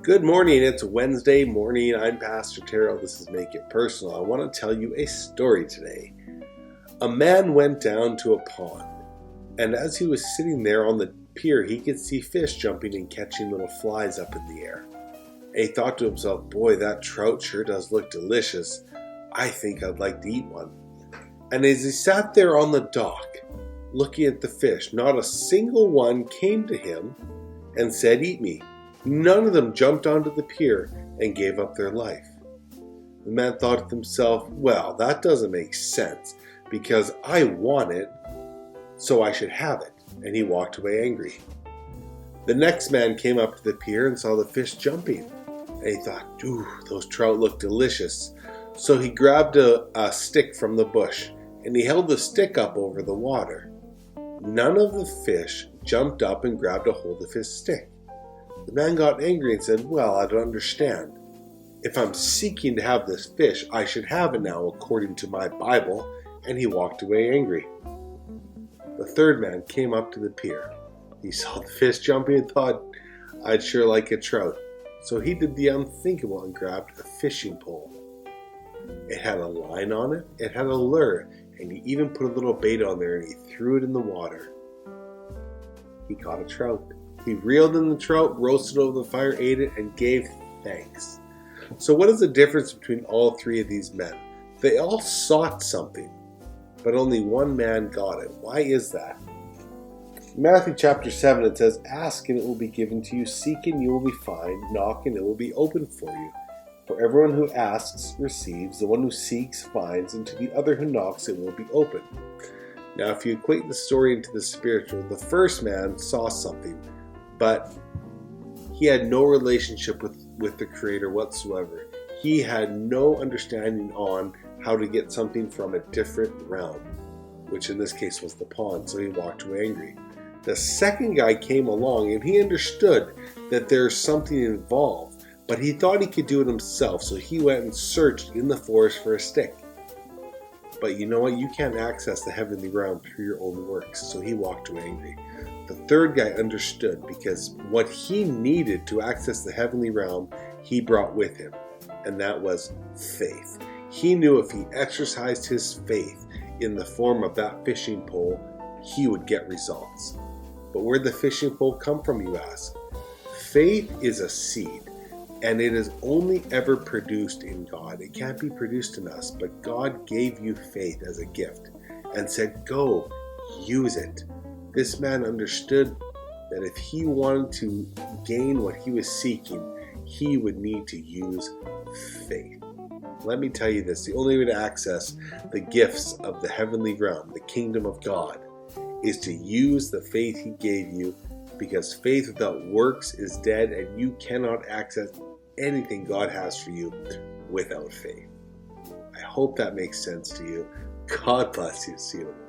Good morning. It's Wednesday morning. I'm Pastor Terrell. This is Make It Personal. I want to tell you a story today. A man went down to a pond, and as he was sitting there on the pier, he could see fish jumping and catching little flies up in the air. And he thought to himself, boy, that trout sure does look delicious. I think I'd like to eat one. And as he sat there on the dock, looking at the fish, not a single one came to him and said, "Eat me." None of them jumped onto the pier and gave up their life. The man thought to himself, well, that doesn't make sense because I want it, so I should have it. And he walked away angry. The next man came up to the pier and saw the fish jumping. And he thought, ooh, those trout look delicious. So he grabbed a stick from the bush and he held the stick up over the water. None of the fish jumped up and grabbed a hold of his stick. The man got angry and said, well, I don't understand. If I'm seeking to have this fish, I should have it now according to my Bible, and he walked away angry. The third man came up to the pier. He saw the fish jumping and thought, I'd sure like a trout. So he did the unthinkable and grabbed a fishing pole. It had a line on it, it had a lure, and he even put a little bait on there and he threw it in the water. He caught a trout. He reeled in the trout, roasted over the fire, ate it, and gave thanks. So what is the difference between all three of these men? They all sought something, but only one man got it. Why is that? In Matthew chapter 7 it says, ask and it will be given to you, seek and you will be found, knock and it will be opened for you. For everyone who asks receives, the one who seeks finds, and to the other who knocks it will be opened. Now if you equate the story into the spiritual, the first man saw something, but he had no relationship with the Creator whatsoever. He had no understanding on how to get something from a different realm, which in this case was the pond, so he walked away angry. The second guy came along and he understood that there's something involved, but he thought he could do it himself, so he went and searched in the forest for a stick. But you know what? You can't access the heavenly realm through your own works, so he walked away angry. The third guy understood because what he needed to access the heavenly realm, he brought with him, and that was faith. He knew if he exercised his faith in the form of that fishing pole, he would get results. But where'd the fishing pole come from, you ask? Faith is a seed, and it is only ever produced in God. It can't be produced in us, but God gave you faith as a gift and said, go, use it. This man understood that if he wanted to gain what he was seeking, he would need to use faith. Let me tell you this, the only way to access the gifts of the heavenly realm, the kingdom of God, is to use the faith he gave you, because faith without works is dead, and you cannot access anything God has for you without faith. I hope that makes sense to you. God bless you. See you tomorrow.